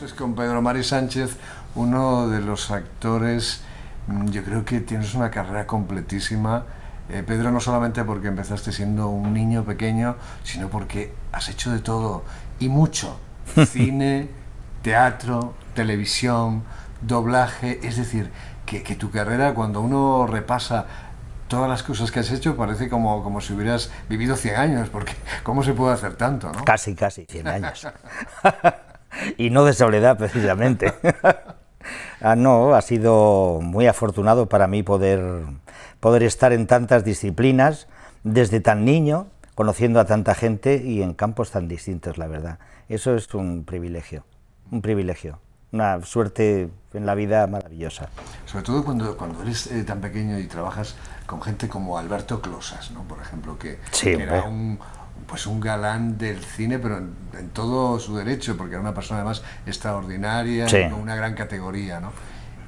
es con Pedro Mari Sánchez, uno de los actores. Yo creo que tienes una carrera completísima, Pedro, no solamente porque empezaste siendo un niño pequeño, sino porque has hecho de todo y mucho. Cine, teatro, televisión, doblaje, es decir, que tu carrera, cuando uno repasa todas las cosas que has hecho, parece como si hubieras vivido 100 años, porque ¿cómo se puede hacer tanto, no? Casi, 100 años. Y no de soledad, precisamente. No, ha sido muy afortunado para mí poder estar en tantas disciplinas, desde tan niño, conociendo a tanta gente y en campos tan distintos, la verdad. Eso es un privilegio, una suerte en la vida maravillosa. Sobre todo cuando eres tan pequeño y trabajas con gente como Alberto Closas, ¿no? Por ejemplo, sí, que era un galán del cine, pero en todo su derecho, porque era una persona además extraordinaria, sí, y con una gran categoría, ¿no?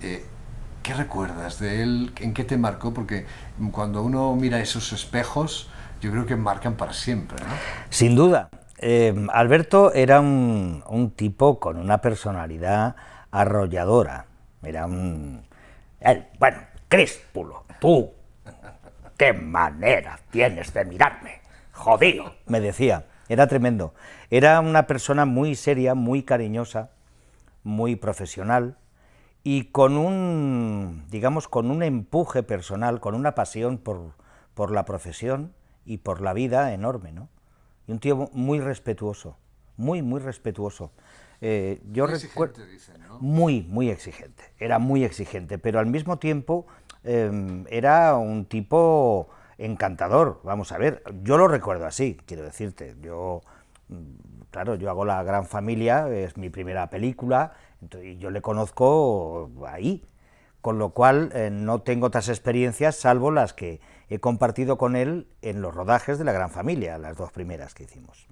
¿Qué recuerdas de él? ¿En qué te marcó? Porque cuando uno mira esos espejos, yo creo que marcan para siempre, ¿no? Sin duda. Alberto era un tipo con una personalidad arrolladora. Era bueno, Críspulo, tú, qué manera tienes de mirarme, jodido, me decía. Era tremendo. Era una persona muy seria, muy cariñosa, muy profesional y con con un empuje personal, con una pasión por la profesión y por la vida enorme, ¿no? Y un tío muy respetuoso, muy respetuoso. Yo recuerdo, dicen, ¿no? Muy exigente, era muy exigente, pero al mismo tiempo era un tipo encantador. Vamos a ver, yo lo recuerdo así, quiero decirte. Claro, yo hago La Gran Familia, es mi primera película, y yo le conozco ahí, con lo cual no tengo otras experiencias salvo las que he compartido con él en los rodajes de La Gran Familia, las 2 primeras que hicimos.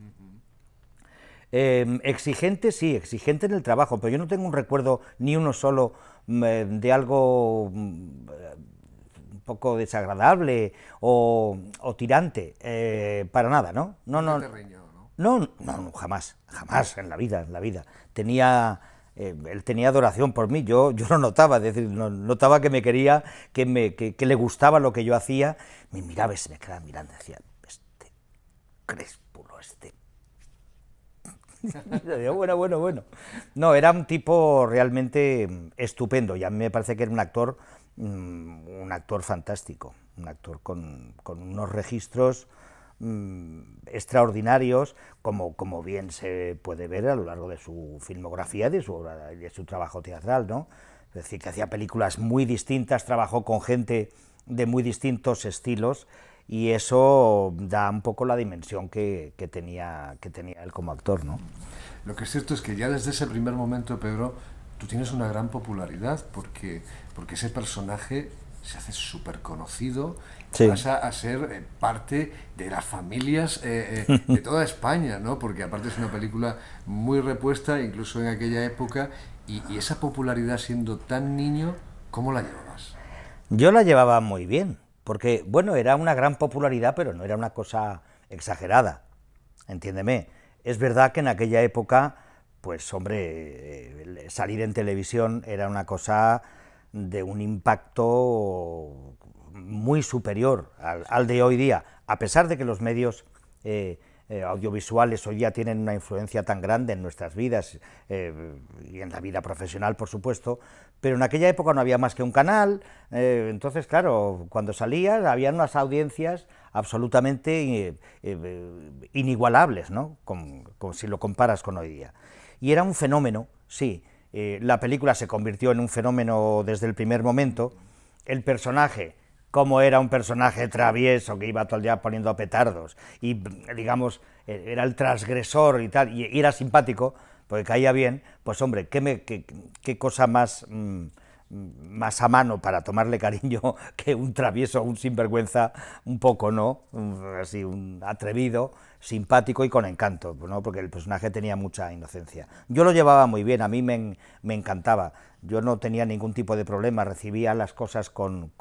Exigente, sí, exigente en el trabajo, pero yo no tengo un recuerdo ni uno solo de algo un poco desagradable o tirante, para nada, ¿no? No, jamás en la vida, él tenía adoración por mí, yo lo notaba, es decir, notaba que me quería, que le gustaba lo que yo hacía, me miraba y se me quedaba mirando, decía, este Críspulo, Bueno. No, era un tipo realmente estupendo, y a mí me parece que era un actor fantástico, un actor con unos registros extraordinarios, como bien se puede ver a lo largo de su filmografía y de su trabajo teatral, ¿no? Es decir, que hacía películas muy distintas, trabajó con gente de muy distintos estilos, y eso da un poco la dimensión que tenía él como actor, ¿no? Lo que es cierto es que ya desde ese primer momento, Pedro, tú tienes una gran popularidad, porque ese personaje se hace súper conocido, sí. Vas a ser parte de las familias de toda España, ¿no? Porque aparte es una película muy repuesta, incluso en aquella época, y esa popularidad siendo tan niño, ¿cómo la llevabas? Yo la llevaba muy bien, porque, bueno, era una gran popularidad, pero no era una cosa exagerada, entiéndeme. Es verdad que en aquella época, pues, hombre, salir en televisión era una cosa de un impacto muy superior al de hoy día, a pesar de que los medios audiovisuales hoy día tienen una influencia tan grande en nuestras vidas y en la vida profesional, por supuesto, pero en aquella época no había más que un canal, entonces, claro, cuando salías había unas audiencias absolutamente inigualables, ¿no? Como si lo comparas con hoy día. Y era un fenómeno, sí, la película se convirtió en un fenómeno desde el primer momento, el personaje, como era un personaje travieso que iba todo el día poniendo petardos y, digamos, era el transgresor y tal, y era simpático, porque caía bien, pues hombre, qué cosa más a mano para tomarle cariño que un travieso, un sinvergüenza, un poco, ¿no? Así, un atrevido, simpático y con encanto, ¿no? Porque el personaje tenía mucha inocencia. Yo lo llevaba muy bien, a mí me encantaba, yo no tenía ningún tipo de problema, recibía las cosas con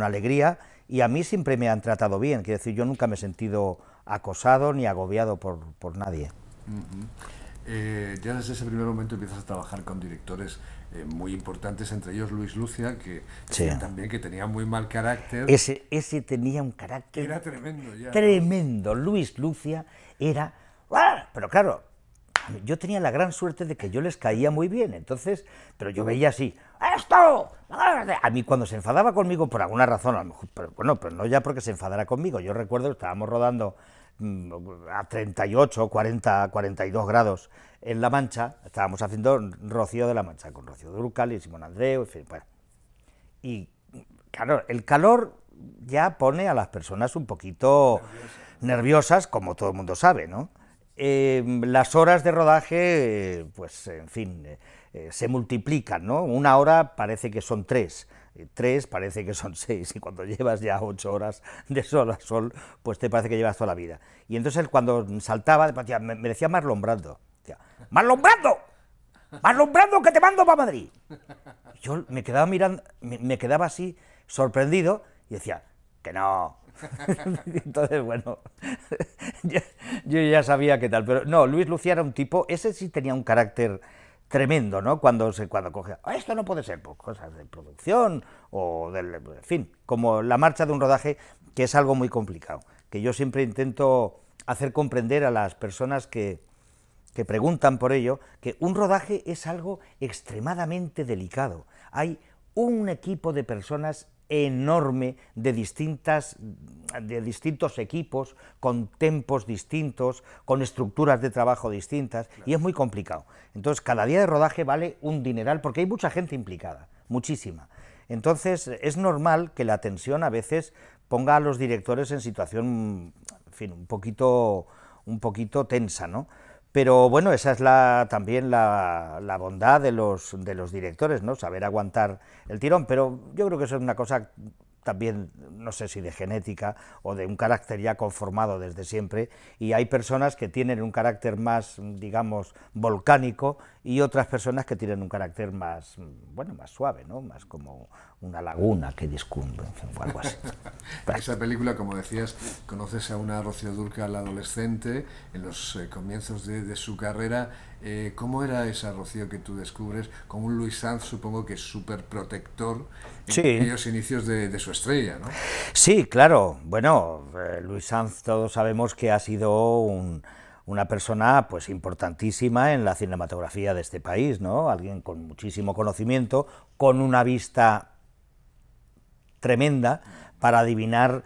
alegría, y a mí siempre me han tratado bien, quiero decir, yo nunca me he sentido acosado ni agobiado por nadie. Ya desde ese primer momento empiezas a trabajar con directores muy importantes, entre ellos Luis Lucia, que Sí. también que tenía muy mal carácter. Ese tenía un carácter Era tremendo ya, ¿no? tremendo. Luis Lucia era... ¡Ah! Pero claro, yo tenía la gran suerte de que yo les caía muy bien, entonces, pero yo veía así, ¡esto! A mí cuando se enfadaba conmigo por alguna razón, a lo mejor, pero, bueno, pero no ya porque se enfadara conmigo, yo recuerdo que estábamos rodando a 38, 40, 42 grados en La Mancha, estábamos haciendo Rocío de la Mancha, con Rocío Dúrcal y Simón Andreu, en fin, bueno. Y claro, el calor ya pone a las personas un poquito nerviosas, como todo el mundo sabe, ¿no? Las horas de rodaje, pues en fin, se multiplican, ¿no? Una hora parece que son tres, tres parece que son seis, y cuando llevas ya 8 horas de sol a sol, pues te parece que llevas toda la vida. Y entonces él cuando saltaba, me decía Marlon Brando, decía, ¡Marlon Brando! ¡Marlon Brando, que te mando para Madrid! Y yo me quedaba mirando, me quedaba así, sorprendido, y decía, que no. Entonces, bueno, yo ya sabía qué tal, pero no, Luis Lucía era un tipo, ese sí tenía un carácter tremendo, ¿no? Cuando cogía, esto no puede ser, pues cosas de producción o del, en fin, como la marcha de un rodaje, que es algo muy complicado, que yo siempre intento hacer comprender a las personas que preguntan por ello, que un rodaje es algo extremadamente delicado. Hay un equipo de personas enorme de distintos equipos, con tempos distintos, con estructuras de trabajo distintas, y es muy complicado. Entonces, cada día de rodaje vale un dineral, porque hay mucha gente implicada, muchísima. Entonces, es normal que la tensión a veces ponga a los directores en situación, en fin, un poquito tensa, ¿no? Pero bueno, esa es también la bondad de los directores, ¿no? Saber aguantar el tirón, pero yo creo que eso es una cosa también, no sé si de genética o de un carácter ya conformado desde siempre, y hay personas que tienen un carácter más, digamos, volcánico, y otras personas que tienen un carácter más, bueno, más suave, ¿no? Más como una laguna que discurre, o algo así. Esa película, como decías, conoces a una Rocío Dúrcal adolescente en los comienzos de su carrera. ¿Cómo era esa Rocío que tú descubres? Con un Luis Sanz, supongo que súper protector en Sí. aquellos inicios de su estrella, ¿no? Sí, claro. Bueno, Luis Sanz todos sabemos que ha sido una persona pues importantísima en la cinematografía de este país, ¿no? Alguien con muchísimo conocimiento, con una vista tremenda para adivinar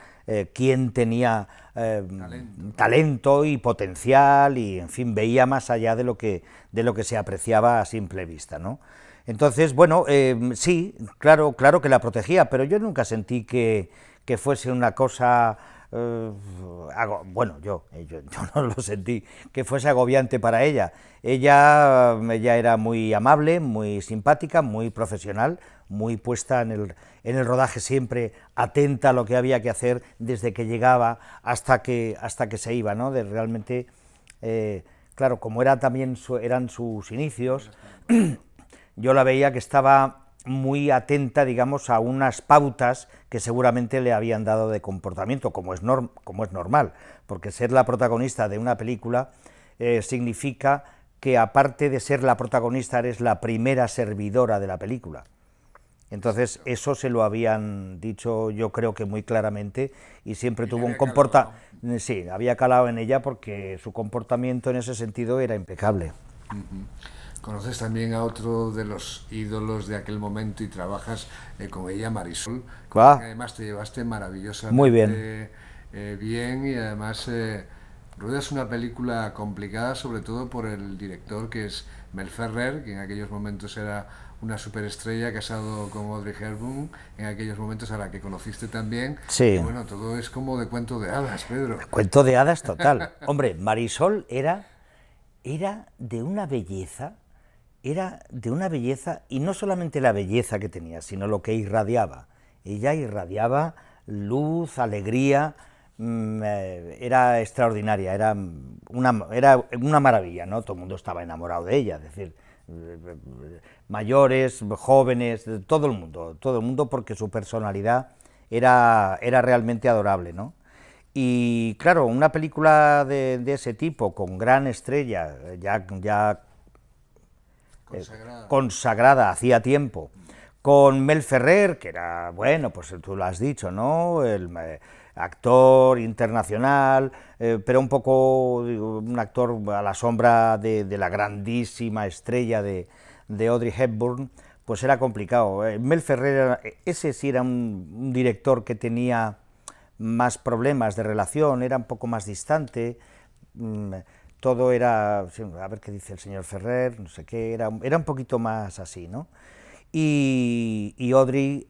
quién tenía talento y potencial, y en fin, veía más allá de lo que se apreciaba a simple vista, ¿no? Entonces, bueno, sí, claro que la protegía, pero yo nunca sentí que fuese una cosa, bueno, yo no lo sentí, que fuese agobiante para ella. Ella era muy amable, muy simpática, muy profesional, muy puesta en el rodaje, siempre atenta a lo que había que hacer desde que llegaba hasta que se iba, ¿no? Realmente, claro, como eran sus inicios, yo la veía que estaba muy atenta, digamos, a unas pautas que seguramente le habían dado de comportamiento, como es normal, porque ser la protagonista de una película significa que, aparte de ser la protagonista, eres la primera servidora de la película. Entonces, eso se lo habían dicho, yo creo que muy claramente, y siempre tuvo un comportamiento... Sí, había calado en ella, porque su comportamiento en ese sentido era impecable. Conoces también a otro de los ídolos de aquel momento y trabajas con ella, Marisol, que además te llevaste maravillosamente muy bien. Bien, y además ruedas una película complicada, sobre todo por el director, que es Mel Ferrer, que en aquellos momentos era una superestrella, casado con Audrey Hepburn, en aquellos momentos, a la que conociste también. Sí. Y bueno, todo es como de cuento de hadas, Pedro. Cuento de hadas total. Hombre, Marisol era de una belleza, y no solamente la belleza que tenía, sino lo que irradiaba. Ella irradiaba luz, alegría, era extraordinaria, era una maravilla, ¿no? Todo el mundo estaba enamorado de ella, es decir, mayores, jóvenes, todo el mundo, porque su personalidad era realmente adorable, ¿no? Y claro, una película de ese tipo, con gran estrella, ya consagrada hacía tiempo, con Mel Ferrer, que era, bueno, pues tú lo has dicho, ¿no? El actor internacional, pero un poco digo, un actor a la sombra de la grandísima estrella de Audrey Hepburn, pues era complicado. Mel Ferrer, ese sí era un director que tenía más problemas de relación, era un poco más distante, todo era, a ver qué dice el señor Ferrer, no sé qué, era un poquito más así, ¿no? Y Audrey,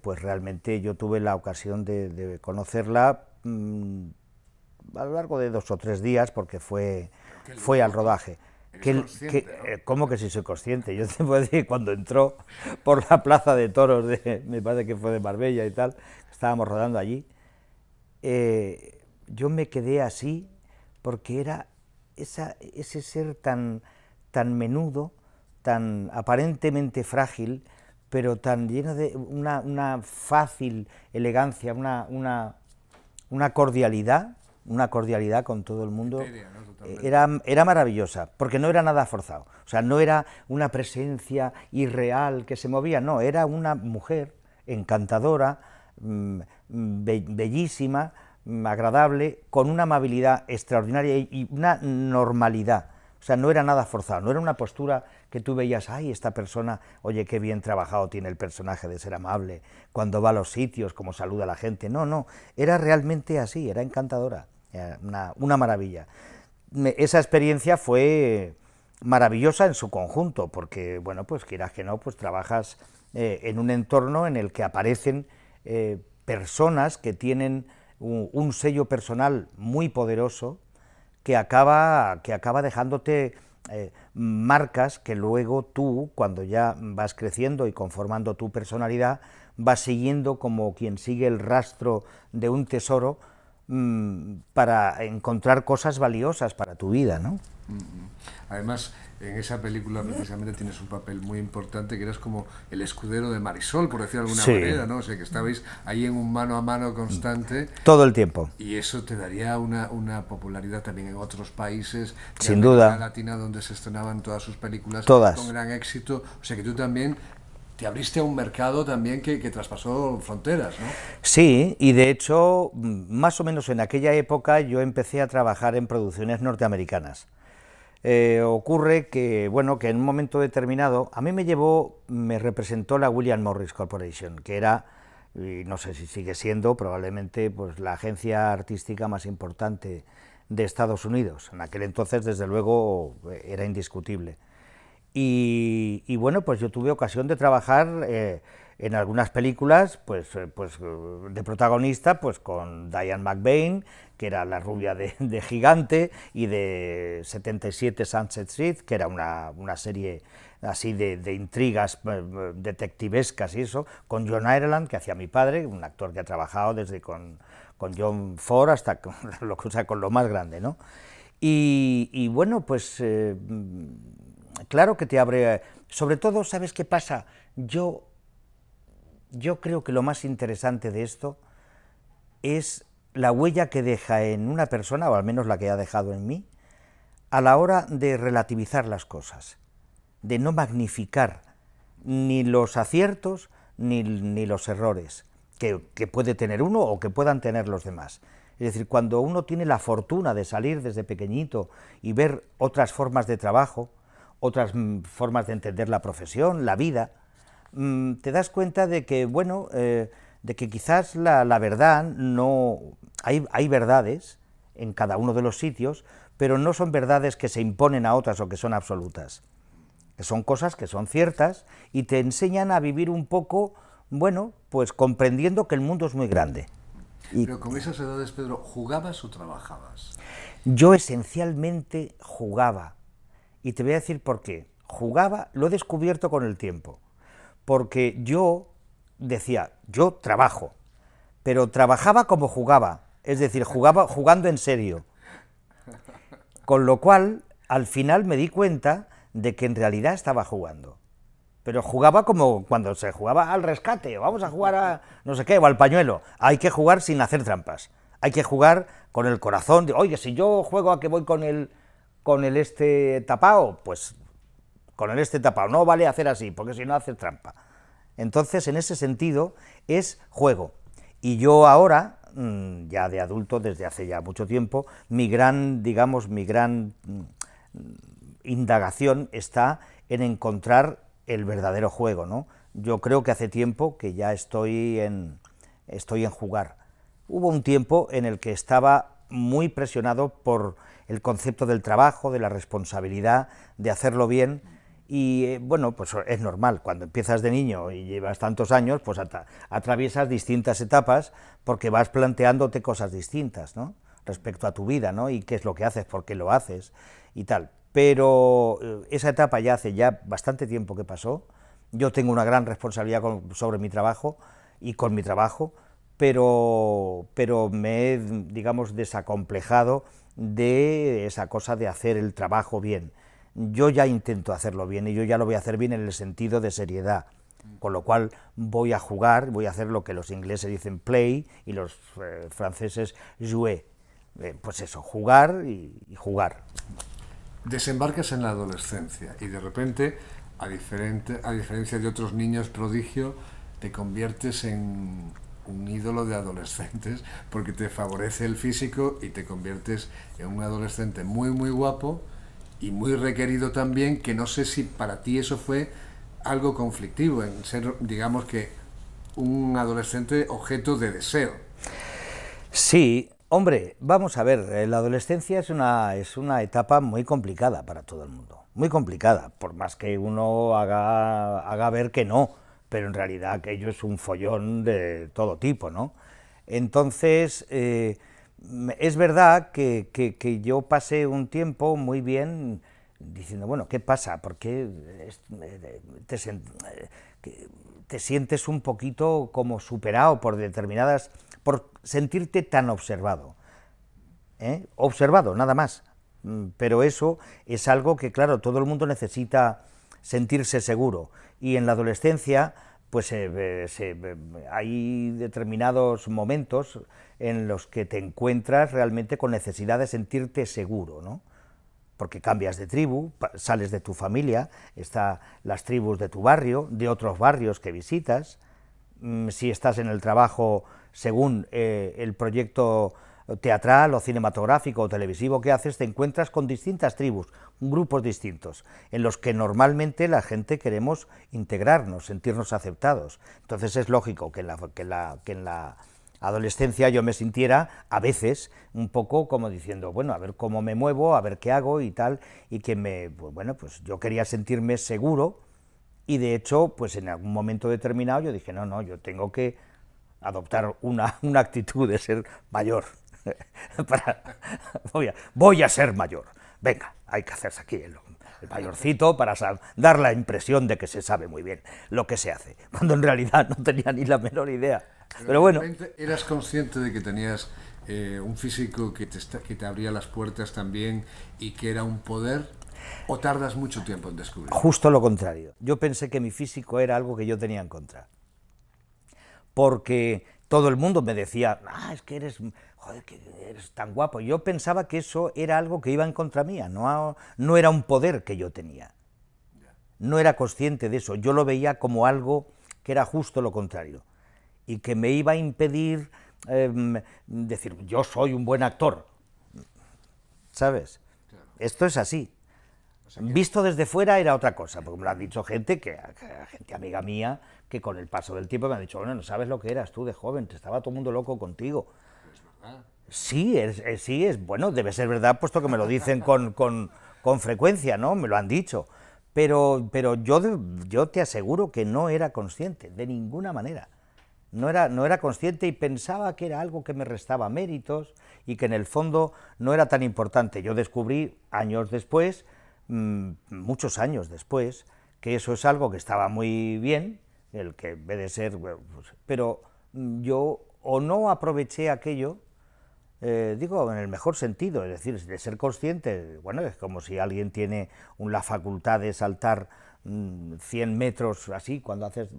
pues realmente yo tuve la ocasión de conocerla a lo largo de 2 o 3 días, porque fue al rodaje. ¿Cómo que si soy consciente? Yo te puedo decir, cuando entró por la plaza de toros, me parece que fue de Marbella y tal, estábamos rodando allí, yo me quedé así, porque era ese ser tan menudo, tan aparentemente frágil, pero tan lleno de una fácil elegancia, una cordialidad con todo el mundo, era maravillosa, porque no era nada forzado, o sea, no era una presencia irreal que se movía, no, era una mujer encantadora, bellísima, agradable, con una amabilidad extraordinaria y una normalidad. O sea, no era nada forzado, no era una postura que tú veías, ay, esta persona, oye, qué bien trabajado tiene el personaje de ser amable, cuando va a los sitios, cómo saluda a la gente. No, era realmente así, era encantadora, una maravilla. Esa experiencia fue maravillosa en su conjunto, porque, bueno, pues quieras que no, pues trabajas en un entorno en el que aparecen personas que tienen un sello personal muy poderoso, que acaba dejándote marcas que luego tú, cuando ya vas creciendo y conformando tu personalidad, vas siguiendo como quien sigue el rastro de un tesoro para encontrar cosas valiosas para tu vida, ¿no? Además, en esa película precisamente tienes un papel muy importante, que eras como el escudero de Marisol, por decirlo de alguna manera, ¿no? O sea, que estabais ahí en un mano a mano constante. Todo el tiempo. Y eso te daría una popularidad también en otros países, sin duda. América Latina, donde se estrenaban todas sus películas todas, con gran éxito. O sea, que tú también te abriste a un mercado también que traspasó fronteras, ¿no? Sí, y de hecho, más o menos en aquella época yo empecé a trabajar en producciones norteamericanas. Ocurre que, bueno, que en un momento determinado, a mí me representó la William Morris Corporation, que era, y no sé si sigue siendo, probablemente pues la agencia artística más importante de Estados Unidos. En aquel entonces, desde luego, era indiscutible. Y bueno, pues yo tuve ocasión de trabajar en algunas películas, pues de protagonista, pues con Diane McBain, que era la rubia de Gigante, y de 77 Sunset Street, que era una serie así de intrigas detectivescas y eso, con John Ireland, que hacía mi padre, un actor que ha trabajado desde con John Ford hasta con lo más grande, ¿no? Y bueno, pues claro que te abre, sobre todo, ¿sabes qué pasa? Yo creo que lo más interesante de esto es la huella que deja en una persona, o al menos la que ha dejado en mí, a la hora de relativizar las cosas, de no magnificar ni los aciertos ni los errores que puede tener uno o que puedan tener los demás. Es decir, cuando uno tiene la fortuna de salir desde pequeñito y ver otras formas de trabajo, otras formas de entender la profesión, la vida, te das cuenta de que, bueno, de que quizás la verdad no... Hay verdades en cada uno de los sitios, pero no son verdades que se imponen a otras o que son absolutas. Que son cosas que son ciertas y te enseñan a vivir un poco, bueno, pues comprendiendo que el mundo es muy grande. Pero con esas edades, Pedro, ¿jugabas o trabajabas? Yo esencialmente jugaba. Y te voy a decir por qué. Jugaba, lo he descubierto con el tiempo, porque yo decía, yo trabajo, pero trabajaba como jugaba, es decir, jugaba jugando en serio. Con lo cual, al final me di cuenta de que en realidad estaba jugando. Pero jugaba como cuando se jugaba al rescate, o vamos a jugar a no sé qué, o al pañuelo. Hay que jugar sin hacer trampas. Hay que jugar con el corazón, oye, si yo juego a que voy con el este tapado, pues con el este tapado, no vale hacer así, porque si no haces trampa. Entonces, en ese sentido, es juego. Y yo ahora, ya de adulto, desde hace ya mucho tiempo, mi gran indagación está en encontrar el verdadero juego, ¿no? Yo creo que hace tiempo que ya estoy en jugar. Hubo un tiempo en el que estaba muy presionado por el concepto del trabajo, de la responsabilidad, de hacerlo bien, y bueno, pues es normal, cuando empiezas de niño y llevas tantos años, pues atraviesas distintas etapas porque vas planteándote cosas distintas, ¿no?, respecto a tu vida, ¿no?, y qué es lo que haces, por qué lo haces y tal. Pero esa etapa ya hace ya bastante tiempo que pasó. Yo tengo una gran responsabilidad sobre mi trabajo y con mi trabajo, pero me he, digamos, desacomplejado de esa cosa de hacer el trabajo bien. Yo ya intento hacerlo bien y yo ya lo voy a hacer bien en el sentido de seriedad, con lo cual voy a jugar, voy a hacer lo que los ingleses dicen play y los franceses jouer, pues eso, jugar y jugar. Desembarcas en la adolescencia y de repente, a diferencia de otros niños prodigio, te conviertes en un ídolo de adolescentes porque te favorece el físico y te conviertes en un adolescente muy muy guapo y muy requerido también, que no sé si para ti eso fue algo conflictivo, en ser, digamos que, un adolescente objeto de deseo. Sí, hombre, vamos a ver, la adolescencia es una etapa muy complicada para todo el mundo, muy complicada, por más que uno haga ver que no, pero en realidad aquello es un follón de todo tipo, ¿no? Entonces, es verdad que yo pasé un tiempo muy bien diciendo, bueno, ¿qué pasa? ¿Por qué te sientes un poquito como superado por por sentirte tan observado? Observado, nada más. Pero eso es algo que, claro, todo el mundo necesita sentirse seguro. Y en la adolescencia, pues hay determinados momentos en los que te encuentras realmente con necesidad de sentirte seguro, ¿no? Porque cambias de tribu, sales de tu familia, están las tribus de tu barrio, de otros barrios que visitas. Si estás en el trabajo según el proyecto teatral o cinematográfico o televisivo que haces, te encuentras con distintas tribus, grupos distintos, en los que normalmente la gente queremos integrarnos, sentirnos aceptados. Entonces es lógico que en la adolescencia yo me sintiera a veces un poco como diciendo, bueno, a ver cómo me muevo, a ver qué hago y tal, y que bueno, pues yo quería sentirme seguro, y de hecho, pues en algún momento determinado yo dije, no, yo tengo que adoptar una actitud de ser mayor. Voy a ser mayor. Venga, hay que hacerse aquí el mayorcito para dar la impresión de que se sabe muy bien lo que se hace, cuando en realidad no tenía ni la menor idea. Pero bueno. ¿Eras consciente de que tenías un físico que te abría las puertas también y que era un poder? ¿O tardas mucho tiempo en descubrirlo? Justo lo contrario. Yo pensé que mi físico era algo que yo tenía en contra. Porque todo el mundo me decía, es que eres tan guapo. Yo pensaba que eso era algo que iba en contra mía, no era un poder que yo tenía. No era consciente de eso, yo lo veía como algo que era justo lo contrario, y que me iba a impedir decir, yo soy un buen actor, ¿sabes? Claro. Esto es así. O sea, visto desde fuera era otra cosa, porque me lo han dicho gente amiga mía, que con el paso del tiempo me han dicho, bueno, no sabes lo que eras tú de joven, te estaba todo el mundo loco contigo. Es verdad. Sí, es bueno, debe ser verdad, puesto que me lo dicen con frecuencia, ¿no? Me lo han dicho. Pero yo te aseguro que no era consciente, de ninguna manera. No era consciente y pensaba que era algo que me restaba méritos y que en el fondo no era tan importante. Yo descubrí años después, muchos años después, que eso es algo que estaba muy bien, el que en vez de ser, pero yo o no aproveché aquello, digo en el mejor sentido, es decir, de ser consciente, bueno, es como si alguien tiene la facultad de saltar 100 metros así, cuando haces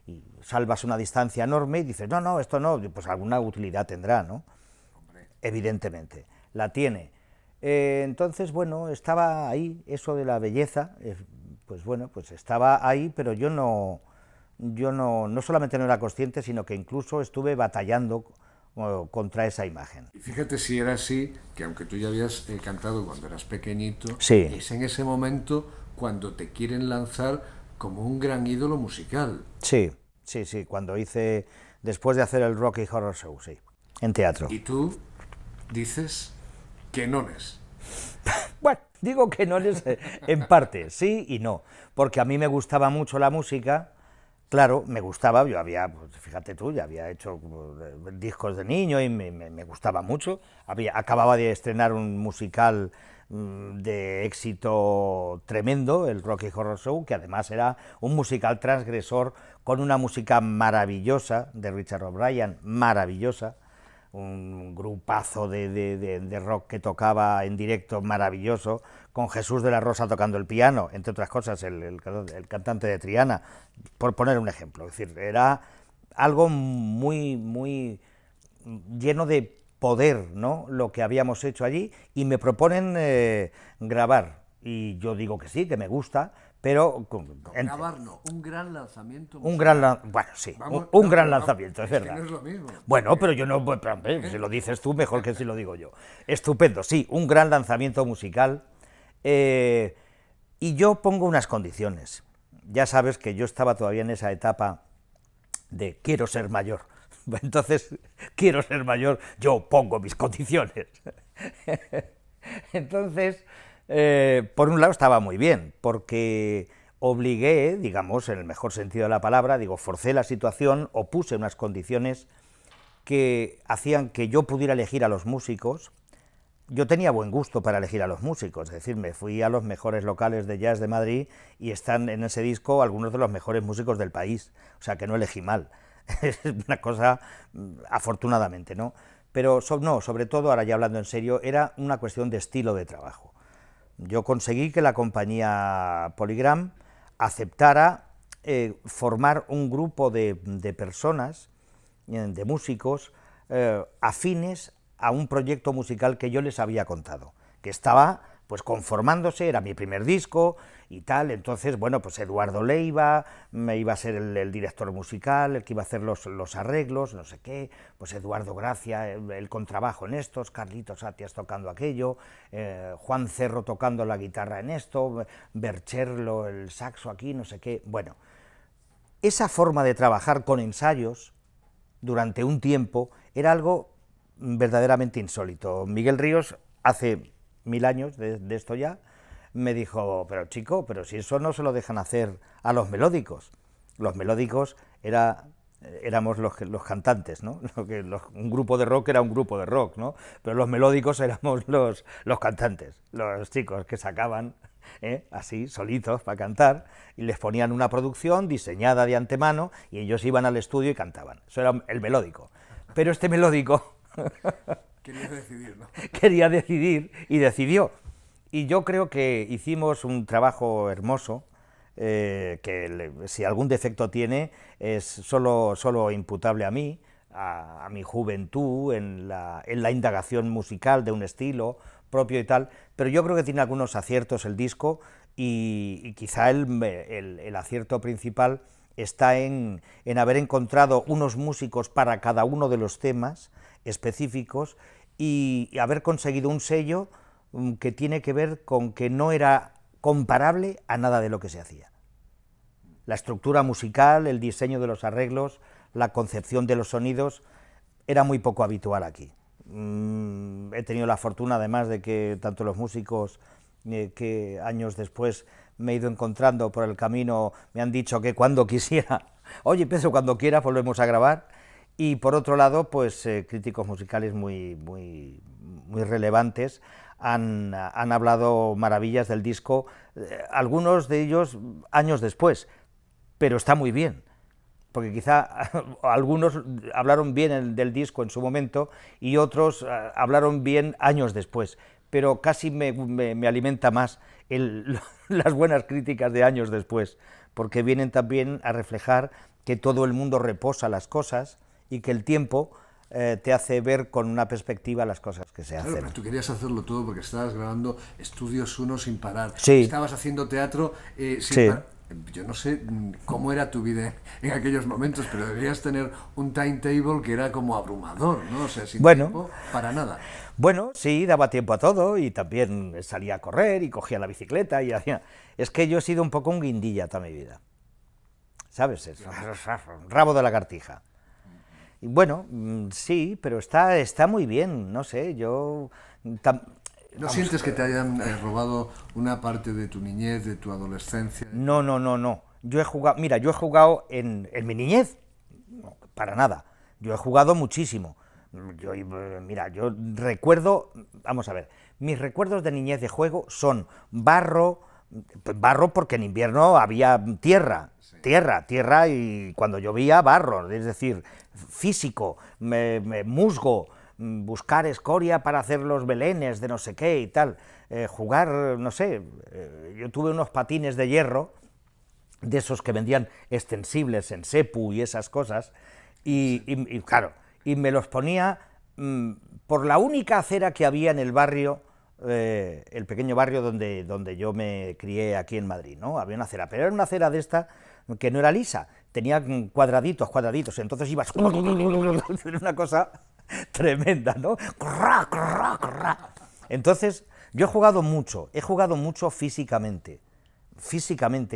y salvas una distancia enorme y dices, no, esto no, pues alguna utilidad tendrá, ¿no? evidentemente, la tiene. Entonces, bueno, estaba ahí, eso de la belleza, pues bueno, pues estaba ahí, pero yo no solamente no era consciente, sino que incluso estuve batallando contra esa imagen. Y fíjate si era así, que aunque tú ya habías cantado cuando eras pequeñito, Sí. es en ese momento cuando te quieren lanzar como un gran ídolo musical. Sí, cuando después de hacer el Rocky Horror Show, sí, en teatro. Y tú dices que no es. Bueno, digo que no es en parte, sí y no, porque a mí me gustaba mucho la música, claro, me gustaba, yo había, pues, fíjate tú, ya había hecho discos de niño y me gustaba mucho, acababa de estrenar un musical de éxito tremendo, el Rocky Horror Show, que además era un musical transgresor con una música maravillosa de Richard O'Brien, maravillosa, un grupazo de rock que tocaba en directo maravilloso, con Jesús de la Rosa tocando el piano, entre otras cosas, el cantante de Triana, por poner un ejemplo. Es decir, era algo muy lleno de poder, ¿no?, lo que habíamos hecho allí, y me proponen grabar, y yo digo que sí, que me gusta, pero... Grabar no, un gran lanzamiento musical. Un gran, bueno, sí, Vamos, un gran lanzamiento, es que verdad. no es lo mismo. Bueno, pero yo no, si lo dices tú, mejor que si lo digo yo. Estupendo, sí, un gran lanzamiento musical, y yo pongo unas condiciones. Ya sabes que yo estaba todavía en esa etapa de quiero ser mayor. Entonces, quiero ser mayor, yo pongo mis condiciones. Entonces, por un lado estaba muy bien, porque obligué, digamos, en el mejor sentido de la palabra, forcé la situación o puse unas condiciones que hacían que yo pudiera elegir a los músicos. Yo tenía buen gusto para elegir a los músicos, es decir, me fui a los mejores locales de jazz de Madrid y están en ese disco algunos de los mejores músicos del país, o sea que no elegí mal, es una cosa, afortunadamente, ¿no? Pero sobre todo, ahora ya hablando en serio, era una cuestión de estilo de trabajo. Yo conseguí que la compañía Polygram aceptara formar un grupo de personas, de músicos, afines a un proyecto musical que yo les había contado, que estaba pues conformándose, era mi primer disco y tal. Entonces, bueno, pues Eduardo Leiva me iba a ser el director musical, el que iba a hacer los arreglos, no sé qué, pues Eduardo Gracia, el contrabajo en estos, Carlitos Atias tocando aquello, Juan Cerro tocando la guitarra en esto, Bercherlo el saxo aquí, no sé qué. Bueno, esa forma de trabajar con ensayos durante un tiempo era algo verdaderamente insólito. Miguel Ríos, hace 1000 años de esto ya, me dijo, pero chico, pero si eso no se lo dejan hacer a los melódicos. Los melódicos éramos los cantantes, ¿no? Un grupo de rock era un grupo de rock, ¿no? Pero los melódicos éramos los cantantes, los chicos que sacaban así, solitos, para cantar, y les ponían una producción diseñada de antemano, y ellos iban al estudio y cantaban. Eso era el melódico. Pero este melódico quería decidir, ¿no? Quería decidir y decidió. Y yo creo que hicimos un trabajo hermoso, que si algún defecto tiene es solo imputable a mí, a mi juventud, en la indagación musical de un estilo propio y tal, pero yo creo que tiene algunos aciertos el disco, y quizá el acierto principal está en haber encontrado unos músicos para cada uno de los temas específicos y haber conseguido un sello que tiene que ver con que no era comparable a nada de lo que se hacía. La estructura musical, el diseño de los arreglos, la concepción de los sonidos, era muy poco habitual aquí. He tenido la fortuna, además, de que tanto los músicos que años después me he ido encontrando por el camino me han dicho que cuando quisiera, oye Pedro, cuando quieras volvemos a grabar. Y por otro lado, pues críticos musicales muy relevantes han hablado maravillas del disco, algunos de ellos años después, pero está muy bien, porque quizá algunos hablaron bien del disco en su momento y otros hablaron bien años después, pero casi me alimenta más las buenas críticas de años después, porque vienen también a reflejar que todo el mundo reposa las cosas y que el tiempo te hace ver con una perspectiva las cosas que se Claro, hacen. pero tú querías hacerlo todo porque estabas grabando Estudios 1 sin parar. Sí. Estabas haciendo teatro sin Sí. parar. Yo no sé cómo era tu vida en aquellos momentos, pero deberías tener un timetable que era como abrumador, ¿no? O sea, sin Bueno. tiempo para nada. Bueno, sí, daba tiempo a todo y también salía a correr y cogía la bicicleta y hacía... Es que yo he sido un poco un guindilla toda mi vida, ¿sabes? Es rabo de lagartija. Y bueno, sí, pero está muy bien, no sé, yo... ¿No sientes que te hayan robado una parte de tu niñez, de tu adolescencia? No, no, no, no. Yo he jugado, mira, yo he jugado en mi niñez, no, para nada. Yo he jugado muchísimo. Mira, yo recuerdo, vamos a ver, mis recuerdos de niñez de juego son barro porque en invierno había tierra, tierra y cuando llovía barro, es decir, físico, musgo, buscar escoria para hacer los belenes de no sé qué y tal, jugar, no sé, yo tuve unos patines de hierro, de esos que vendían extensibles en Sepu y esas cosas, y claro, y me los ponía por la única acera que había en el barrio, el pequeño barrio donde yo me crié aquí en Madrid, ¿no? Había una acera, pero era una acera de esta que no era lisa, tenía cuadraditos, entonces ibas... Era una cosa tremenda, ¿no? Entonces, yo he jugado mucho físicamente,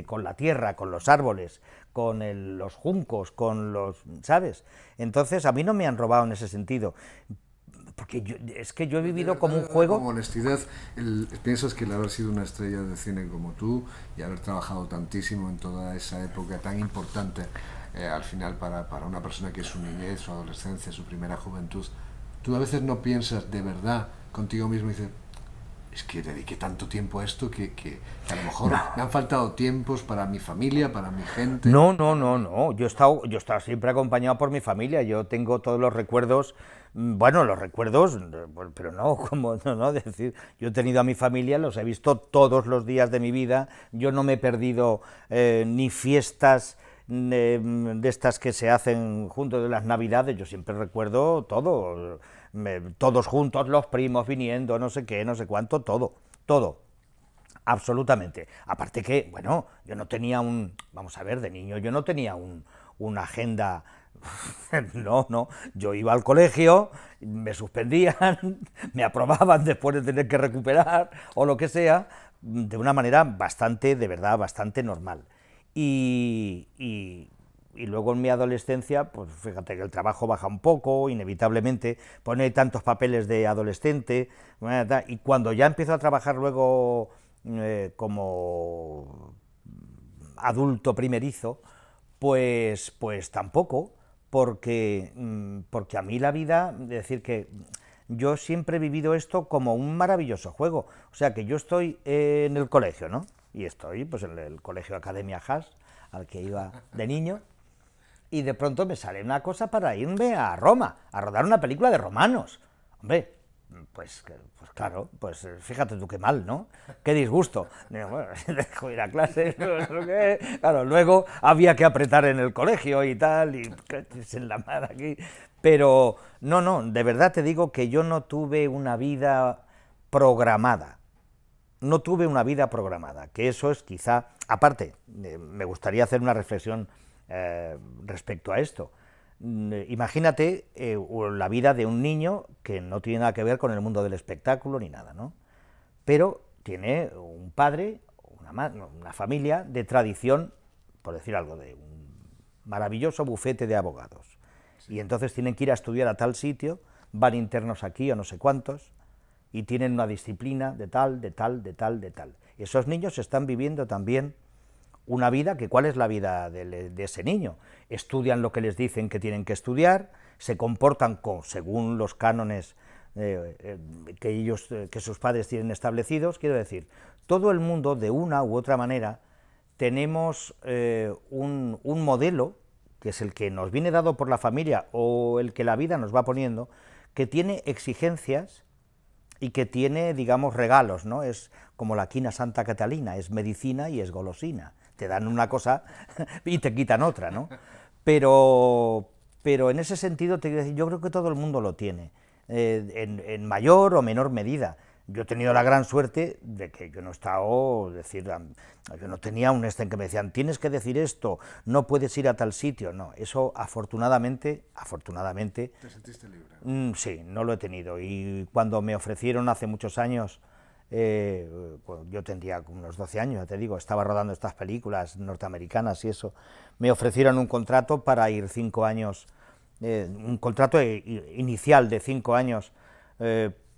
con la tierra, con los árboles, con los juncos, con los... ¿sabes? Entonces, a mí no me han robado en ese sentido, porque es que yo he vivido como un juego... Con honestidad, ¿piensas que el haber sido una estrella de cine como tú y haber trabajado tantísimo en toda esa época tan importante, al final para una persona que es su niñez, su adolescencia, su primera juventud, tú a veces no piensas de verdad contigo mismo y dices, es que dediqué tanto tiempo a esto que a lo mejor me han faltado tiempos para mi familia, para mi gente? No, yo he estado siempre acompañado por mi familia, yo tengo todos los recuerdos, bueno, los recuerdos, pero no, como no, decir, yo he tenido a mi familia, los he visto todos los días de mi vida, yo no me he perdido ni fiestas de estas que se hacen junto de las Navidades, yo siempre recuerdo todo, todos juntos, los primos viniendo, no sé qué, no sé cuánto, todo. Absolutamente. Aparte que, bueno, yo no tenía vamos a ver, de niño yo no tenía una agenda, no, yo iba al colegio, me suspendían, me aprobaban después de tener que recuperar, o lo que sea, de una manera de verdad, bastante normal. Y luego en mi adolescencia, pues fíjate que el trabajo baja un poco, inevitablemente, pues no hay tantos papeles de adolescente, y cuando ya empiezo a trabajar luego como adulto primerizo, pues tampoco, porque a mí la vida, es decir, que yo siempre he vivido esto como un maravilloso juego, o sea que yo estoy en el colegio, ¿no? Y estoy pues en el colegio Academia Haas, al que iba de niño, y de pronto me sale una cosa para irme a Roma, a rodar una película de romanos. Hombre, pues claro, pues fíjate tú qué mal, ¿no? Qué disgusto. Digo, bueno, dejo ir a clase, claro, luego había que apretar en el colegio y tal, y en la mar aquí. Pero no, de verdad te digo que yo no tuve una vida programada. No tuve una vida programada, que eso es quizá... Aparte, me gustaría hacer una reflexión respecto a esto. Imagínate la vida de un niño que no tiene nada que ver con el mundo del espectáculo ni nada, ¿no? Pero tiene un padre, una familia de tradición, por decir algo, de un maravilloso bufete de abogados. Sí. Y entonces tienen que ir a estudiar a tal sitio, van internos aquí o no sé cuántos, y tienen una disciplina de tal. Esos niños están viviendo también una vida, que ¿cuál es la vida de ese niño? Estudian lo que les dicen que tienen que estudiar, se comportan según los cánones que sus padres tienen establecidos. Quiero decir, todo el mundo, de una u otra manera, tenemos un modelo, que es el que nos viene dado por la familia o el que la vida nos va poniendo, que tiene exigencias y que tiene, digamos, regalos, ¿no? Es como la quina Santa Catalina, es medicina y es golosina. Te dan una cosa y te quitan otra, ¿no? Pero pero en ese sentido yo creo que todo el mundo lo tiene, en mayor o menor medida. Yo he tenido la gran suerte de que yo no he estado, yo no tenía un en que me decían, tienes que decir esto, no puedes ir a tal sitio, no, eso afortunadamente... ¿Te sentiste libre? Sí, no lo he tenido, y cuando me ofrecieron hace muchos años, pues yo tendría unos 12 años, ya te digo, estaba rodando estas películas norteamericanas y eso, me ofrecieron un contrato para ir 5 años, un contrato inicial de 5 años,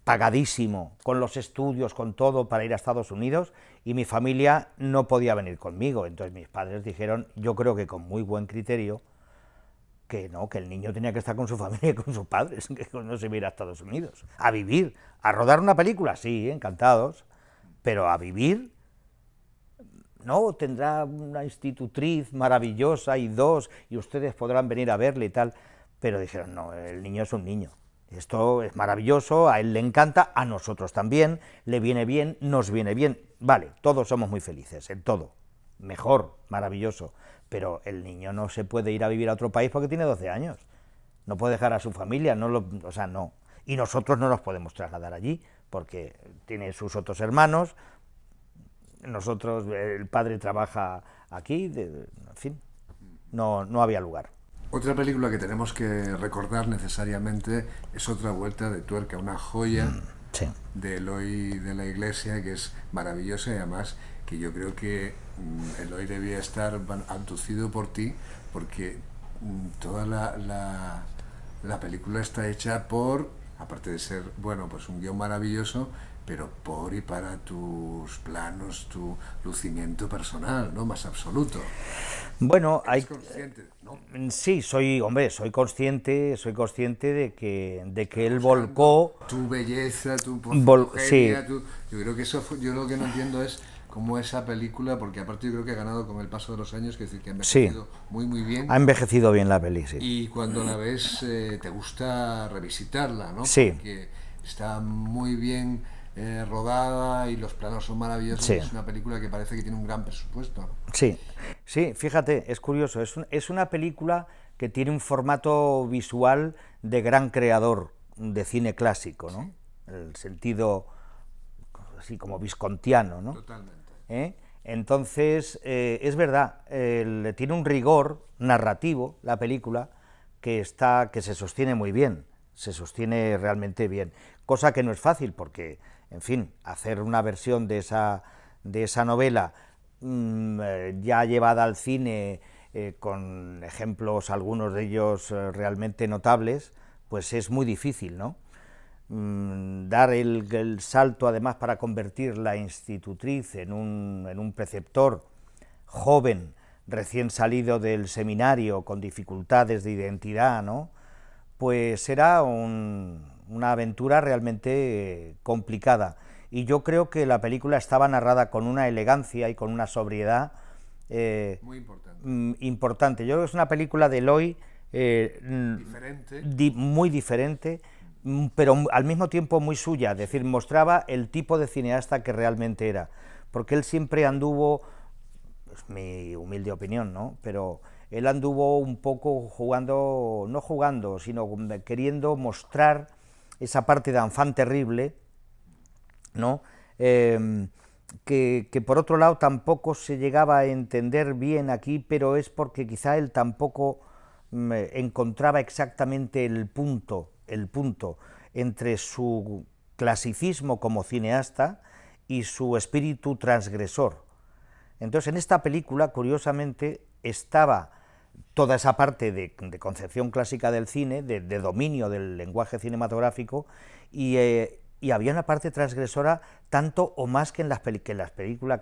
pagadísimo, con los estudios, con todo, para ir a Estados Unidos, y mi familia no podía venir conmigo. Entonces mis padres dijeron, yo creo que con muy buen criterio, que no, que el niño tenía que estar con su familia y con sus padres, que no se iba a ir a Estados Unidos. A vivir, a rodar una película, sí, encantados, pero a vivir, no, tendrá una institutriz maravillosa y 2, y ustedes podrán venir a verle y tal, pero dijeron, no, el niño es un niño. Esto es maravilloso, a él le encanta, a nosotros también, le viene bien, nos viene bien. Vale, todos somos muy felices, en todo. Mejor, maravilloso. Pero el niño no se puede ir a vivir a otro país porque tiene 12 años. No puede dejar a su familia, o sea, no. Y nosotros no nos podemos trasladar allí porque tiene sus otros hermanos. Nosotros, el padre trabaja aquí, en fin, no había lugar. Otra película que tenemos que recordar necesariamente es Otra vuelta de tuerca, una joya Sí. de Eloy de la Iglesia, que es maravillosa, y además que yo creo que Eloy debía estar abducido por ti, porque toda la película está hecha por, aparte de ser, bueno, pues un guión maravilloso, pero por y para tus planos, tu lucimiento personal, ¿no? Más absoluto. Bueno, ¿Eres consciente, no? Sí, soy consciente de que él volcó... Tu belleza, tu Sí. fotogenia, yo creo que eso yo lo que no entiendo es cómo esa película, porque aparte yo creo que ha ganado con el paso de los años, que es decir, que ha envejecido muy muy bien. Ha envejecido bien la peli, sí. Y cuando la ves te gusta revisitarla, ¿no? Sí. Porque está muy bien rodada y los planos son maravillosos. Sí. Es una película que parece que tiene un gran presupuesto, ¿no? Sí, sí, fíjate, es curioso, es una película que tiene un formato visual de gran creador de cine clásico, ¿no? El sentido así como viscontiano, ¿no? Totalmente. Entonces, es verdad, tiene un rigor narrativo la película que se sostiene muy bien, se sostiene realmente bien, cosa que no es fácil porque, en fin, hacer una versión de esa novela ya llevada al cine, con ejemplos, algunos de ellos realmente notables, pues es muy difícil, ¿no? Dar el salto, además, para convertir la institutriz en un preceptor joven, recién salido del seminario, con dificultades de identidad, ¿no? Pues era una aventura realmente complicada. Y yo creo que la película estaba narrada con una elegancia y con una sobriedad muy importante. Yo creo que es una película de Eloy muy diferente, pero al mismo tiempo muy suya, es decir, mostraba el tipo de cineasta que realmente era, porque él siempre anduvo, es mi humilde opinión, ¿no?, pero él anduvo un poco no jugando, sino queriendo mostrar esa parte de enfant terrible, ¿no?, que por otro lado tampoco se llegaba a entender bien aquí, pero es porque quizá él tampoco encontraba exactamente el punto entre su clasicismo como cineasta y su espíritu transgresor. Entonces, en esta película, curiosamente, estaba toda esa parte de concepción clásica del cine, de dominio del lenguaje cinematográfico, y había una parte transgresora tanto o más que en las películas,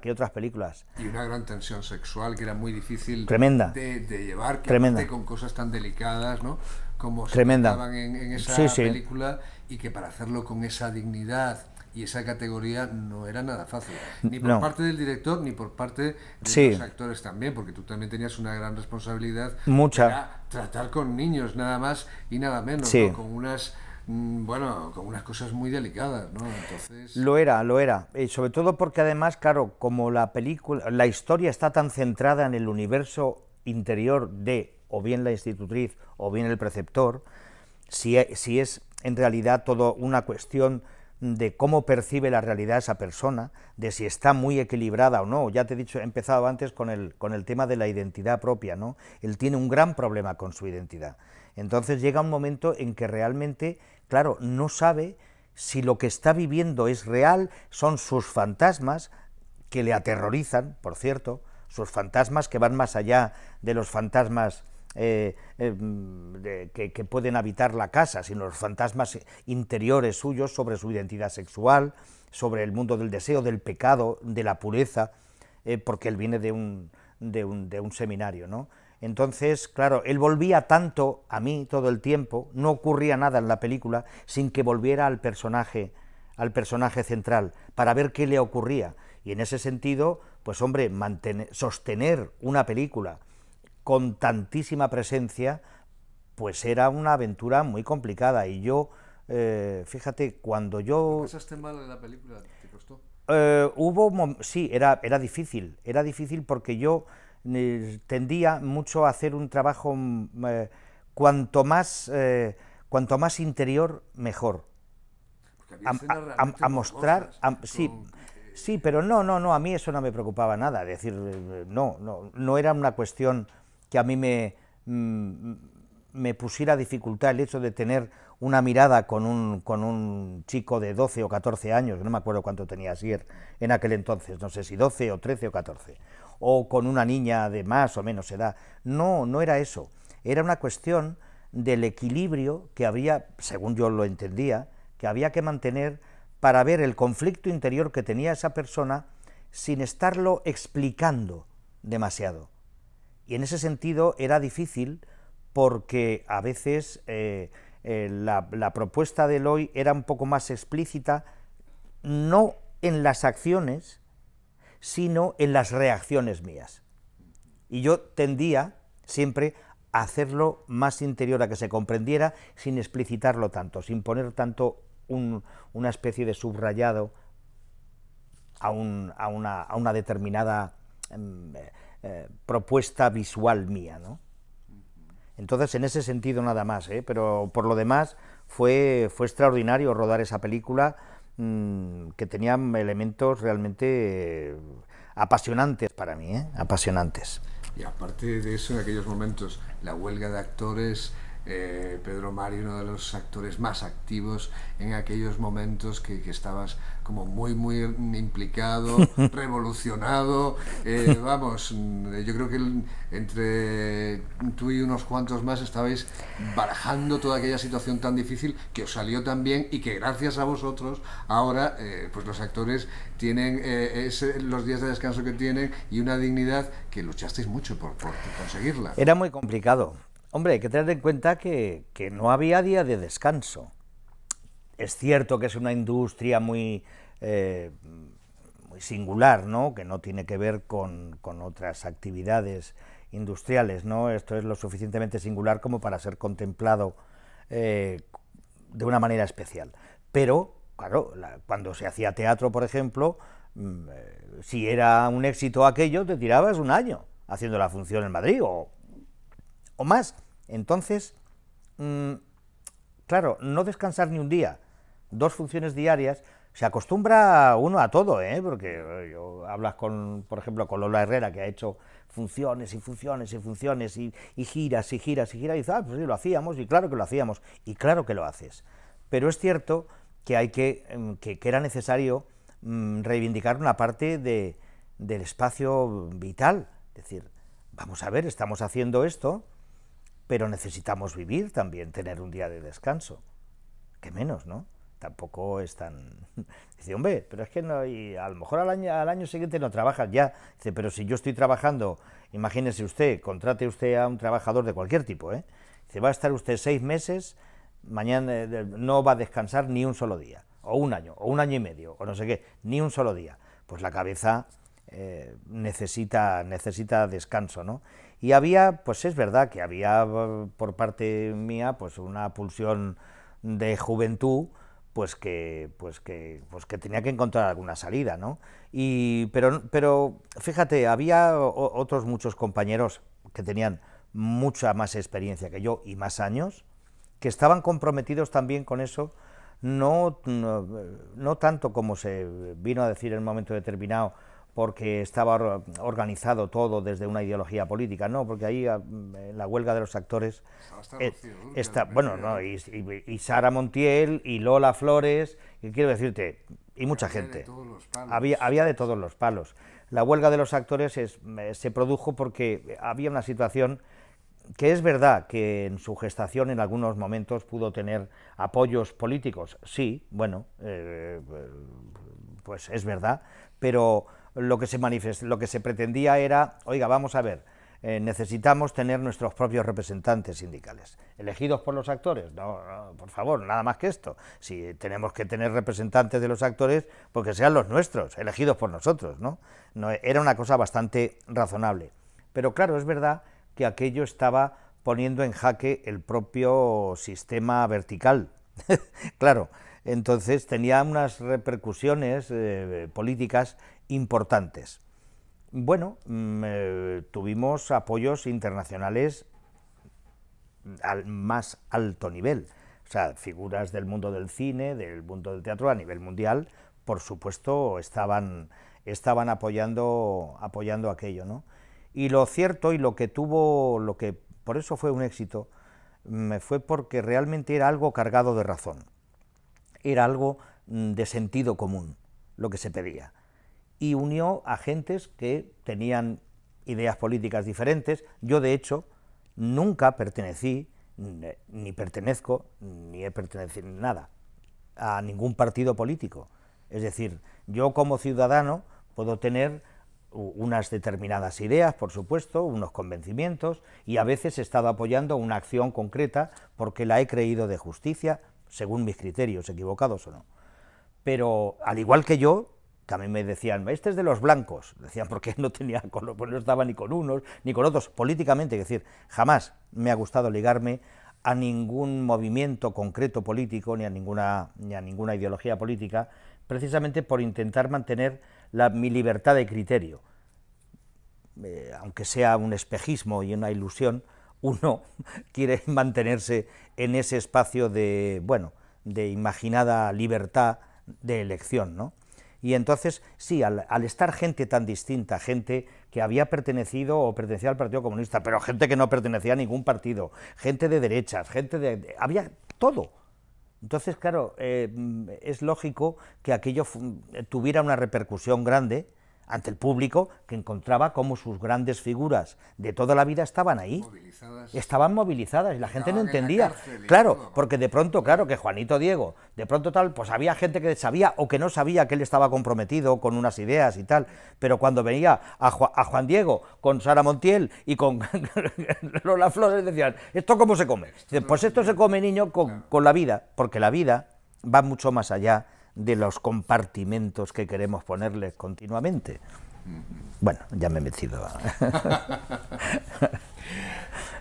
que otras películas. Y una gran tensión sexual que era muy difícil Tremenda. de llevar, que Tremenda. con cosas tan delicadas, ¿no?, como se Tremenda. trataban en esa Sí. película, y que para hacerlo con esa dignidad y esa categoría no era nada fácil, ni por parte del director ni por parte de los actores también, porque tú también tenías una gran responsabilidad. Mucha. Era tratar con niños, nada más y nada menos, Sí. ¿no?, con unas con unas cosas muy delicadas, ¿no? Entonces... Lo era, y sobre todo porque además, claro, como la historia está tan centrada en el universo interior de o bien la institutriz, o bien el preceptor, si es en realidad todo una cuestión de cómo percibe la realidad esa persona, de si está muy equilibrada o no. Ya te he dicho, he empezado antes con el tema de la identidad propia, ¿no? Él tiene un gran problema con su identidad. Entonces llega un momento en que realmente, claro, no sabe si lo que está viviendo es real, son sus fantasmas, que le aterrorizan, por cierto, sus fantasmas que van más allá de los fantasmas que pueden habitar la casa, sino los fantasmas interiores suyos sobre su identidad sexual, sobre el mundo del deseo, del pecado, de la pureza, porque él viene de un seminario, ¿no? Entonces, claro, él volvía tanto a mí todo el tiempo, no ocurría nada en la película sin que volviera al personaje central, para ver qué le ocurría. Y en ese sentido, pues hombre, sostener una película con tantísima presencia, pues era una aventura muy complicada. Y yo, fíjate, cuando yo... ¿Lo pasaste mal en la película? ¿Te costó? Sí, era difícil porque yo tendía mucho a hacer un trabajo cuanto más interior, mejor. A mostrar, sí, sí, pero no, a mí eso no me preocupaba nada, es decir, no era una cuestión que a mí me pusiera dificultad el hecho de tener una mirada con un chico de 12 o 14 años, no me acuerdo cuánto tenía Asier en aquel entonces, no sé si 12 o 13 o 14, o con una niña de más o menos edad, no era eso, era una cuestión del equilibrio que había, según yo lo entendía, que había que mantener para ver el conflicto interior que tenía esa persona sin estarlo explicando demasiado. Y en ese sentido era difícil porque a veces la propuesta de Eloy era un poco más explícita, no en las acciones, sino en las reacciones mías. Y yo tendía siempre a hacerlo más interior, a que se comprendiera sin explicitarlo tanto, sin poner tanto una especie de subrayado a una determinada propuesta visual mía, ¿no? Entonces, en ese sentido nada más, pero por lo demás fue extraordinario rodar esa película, que tenía elementos realmente apasionantes para mí, apasionantes. Y aparte de eso, en aquellos momentos, la huelga de actores, Pedro Mari, uno de los actores más activos en aquellos momentos que estabas como muy implicado, revolucionado, vamos, yo creo que entre tú y unos cuantos más estabais barajando toda aquella situación tan difícil que os salió tan bien y que gracias a vosotros ahora pues los actores tienen los días de descanso que tienen y una dignidad que luchasteis mucho por conseguirla. Era muy complicado. Hombre, hay que tener en cuenta que no había día de descanso. Es cierto que es una industria muy singular, ¿no? Que no tiene que ver con otras actividades industriales, ¿no? Esto es lo suficientemente singular como para ser contemplado de una manera especial. Pero, claro, cuando se hacía teatro, por ejemplo, si era un éxito aquello, te tirabas un año haciendo la función en Madrid o más. Entonces, claro, no descansar ni un día, 2 funciones diarias, se acostumbra uno a todo, porque hablas por ejemplo, con Lola Herrera, que ha hecho funciones y funciones y funciones y giras y giras y giras, y dices, pues sí, lo hacíamos, y claro que lo hacíamos, y claro que lo haces. Pero es cierto que que era necesario reivindicar una parte del espacio vital, es decir, vamos a ver, estamos haciendo esto, pero necesitamos vivir también, tener un día de descanso. ¿Qué menos, no? Tampoco es tan... Dice, hombre, pero es que no, y a lo mejor al año siguiente no trabajas ya. Dice, pero si yo estoy trabajando, imagínese usted, contrate usted a un trabajador de cualquier tipo, Dice, va a estar usted 6 meses, mañana no va a descansar ni un solo día, o un año y medio, o no sé qué, ni un solo día. Pues la cabeza necesita descanso, ¿no? Y había, pues es verdad que había por parte mía pues una pulsión de juventud, pues que tenía que encontrar alguna salida, ¿no? Pero fíjate, había otros muchos compañeros que tenían mucha más experiencia que yo y más años, que estaban comprometidos también con eso, no tanto como se vino a decir en un momento determinado, porque estaba organizado todo desde una ideología política, no, porque ahí en la huelga de los actores bueno, no, y Sara Montiel y Lola Flores, y quiero decirte, y mucha gente, había de todos los palos. La huelga de los actores se produjo porque había una situación que es verdad que en su gestación en algunos momentos pudo tener apoyos políticos, sí, bueno, pues es verdad, pero lo que se pretendía era, oiga, vamos a ver, necesitamos tener nuestros propios representantes sindicales. ¿Elegidos por los actores? No, por favor, nada más que esto. Si tenemos que tener representantes de los actores, porque sean los nuestros, elegidos por nosotros, ¿no? Era una cosa bastante razonable. Pero claro, es verdad que aquello estaba poniendo en jaque el propio sistema vertical. Claro, entonces tenía unas repercusiones políticas importantes. Bueno, tuvimos apoyos internacionales al más alto nivel, o sea, figuras del mundo del cine, del mundo del teatro a nivel mundial, por supuesto, estaban apoyando aquello, ¿no? Y lo cierto y lo que por eso fue un éxito, fue porque realmente era algo cargado de razón, era algo de sentido común lo que se pedía, y unió a gentes que tenían ideas políticas diferentes. Yo, de hecho, nunca pertenecí, ni pertenezco, ni he pertenecido nada a ningún partido político. Es decir, yo como ciudadano puedo tener unas determinadas ideas, por supuesto, unos convencimientos, y a veces he estado apoyando una acción concreta porque la he creído de justicia, según mis criterios, equivocados o no. Pero, al igual que yo, también me decían, este es de los blancos, decían, porque no estaba ni con unos ni con otros, políticamente, es decir, jamás me ha gustado ligarme a ningún movimiento concreto político, ni a ninguna ideología política, precisamente por intentar mantener mi libertad de criterio. Aunque sea un espejismo y una ilusión, uno quiere mantenerse en ese espacio de imaginada libertad de elección, ¿no? Y entonces, sí, al estar gente tan distinta, gente que había pertenecido o pertenecía al Partido Comunista, pero gente que no pertenecía a ningún partido, gente de derechas, había todo. Entonces, claro, es lógico que aquello tuviera una repercusión grande ante el público, que encontraba cómo sus grandes figuras de toda la vida estaban ahí, estaban movilizadas, y la gente no entendía, claro, porque de pronto, claro, que Juanito Diego, de pronto tal, pues había gente que sabía o que no sabía que él estaba comprometido con unas ideas y tal, pero cuando veía a Juan Diego con Sara Montiel y con Lola Flores, decían, ¿esto cómo se come? Pues esto se come, niño, con la vida, porque la vida va mucho más allá de los compartimentos que queremos ponerles continuamente. Bueno, ya me he metido.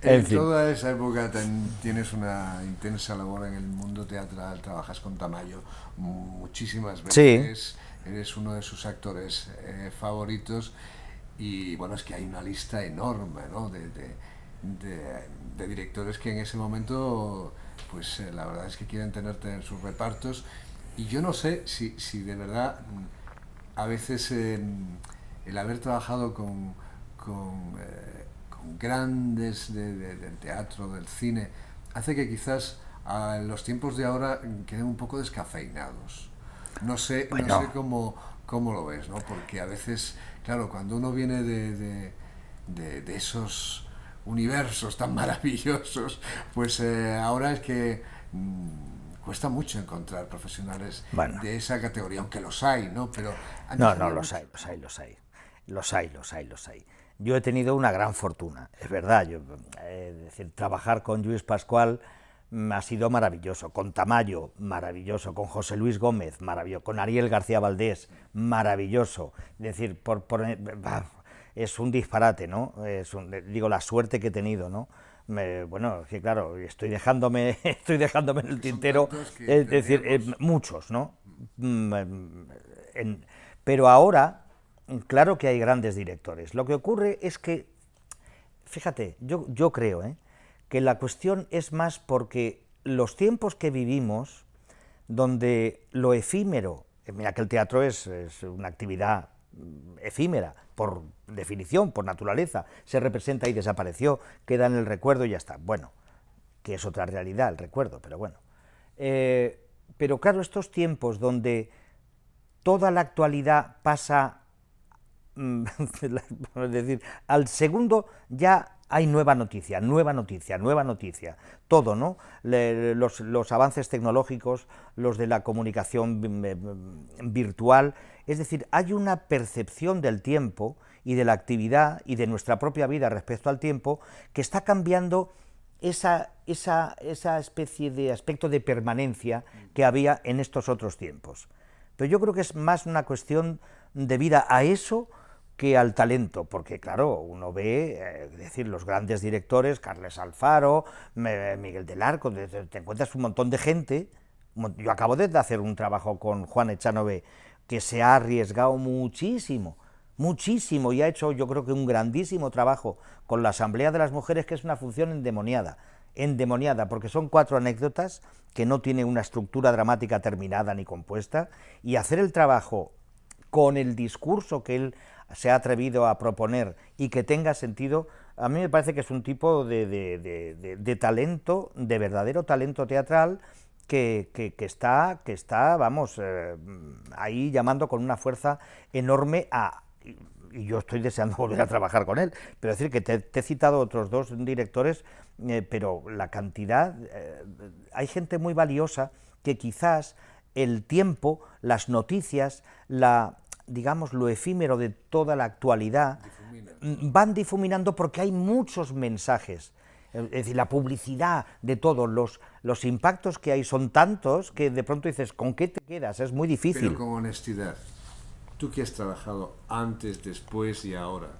En toda esa época tienes una intensa labor en el mundo teatral, trabajas con Tamayo muchísimas veces, sí. Eres uno de sus actores favoritos, y bueno, es que hay una lista enorme, ¿no?, de directores que en ese momento, pues la verdad es que quieren tenerte en sus repartos. Y yo no sé si de verdad a veces el haber trabajado con grandes del teatro, del cine, hace que quizás en los tiempos de ahora queden un poco descafeinados. No sé cómo lo ves, ¿no? Porque a veces, claro, cuando uno viene de esos universos tan maravillosos, pues ahora es que cuesta mucho encontrar profesionales de esa categoría, aunque los hay, ¿no? Pero los hay. Yo he tenido una gran fortuna, es verdad. Es decir, trabajar con Lluís Pascual ha sido maravilloso, con Tamayo, maravilloso, con José Luis Gómez, maravilloso, con Ariel García Valdés, maravilloso. Es decir, es un disparate, ¿no? Digo, la suerte que he tenido, ¿no? Bueno, que claro, estoy dejándome en el tintero, es decir, muchos, ¿no? Pero ahora, claro que hay grandes directores. Lo que ocurre es que fíjate, yo creo que la cuestión es más porque los tiempos que vivimos, donde lo efímero, mira que el teatro es una actividad efímera, por definición, por naturaleza, se representa y desapareció, queda en el recuerdo y ya está. Bueno, que es otra realidad el recuerdo, pero bueno. Pero claro, estos tiempos donde toda la actualidad pasa, es decir, al segundo ya hay nueva noticia, nueva noticia, nueva noticia, todo, ¿no? Los avances tecnológicos, los de la comunicación virtual, es decir, hay una percepción del tiempo y de la actividad y de nuestra propia vida respecto al tiempo que está cambiando esa especie de aspecto de permanencia que había en estos otros tiempos. Pero yo creo que es más una cuestión debida a eso que al talento, porque claro, uno ve, es decir, los grandes directores, Carles Alfaro, Miguel del Arco, te encuentras un montón de gente. Yo acabo de hacer un trabajo con Juan Echanove, que se ha arriesgado muchísimo, muchísimo, y ha hecho yo creo que un grandísimo trabajo con la Asamblea de las Mujeres, que es una función endemoniada, porque son 4 anécdotas que no tienen una estructura dramática terminada ni compuesta, y hacer el trabajo con el discurso que él se ha atrevido a proponer y que tenga sentido, a mí me parece que es un tipo de talento, de verdadero talento teatral, que está, vamos, ahí llamando con una fuerza enorme y yo estoy deseando volver a trabajar con él, pero decir que te he citado otros 2 directores, pero la cantidad, hay gente muy valiosa que quizás el tiempo, las noticias, digamos, lo efímero de toda la actualidad, van difuminando porque hay muchos mensajes. Es decir, la publicidad de todos los impactos que hay son tantos que de pronto dices, ¿con qué te quedas? Es muy difícil. Pero con honestidad, tú que has trabajado antes, después y ahora,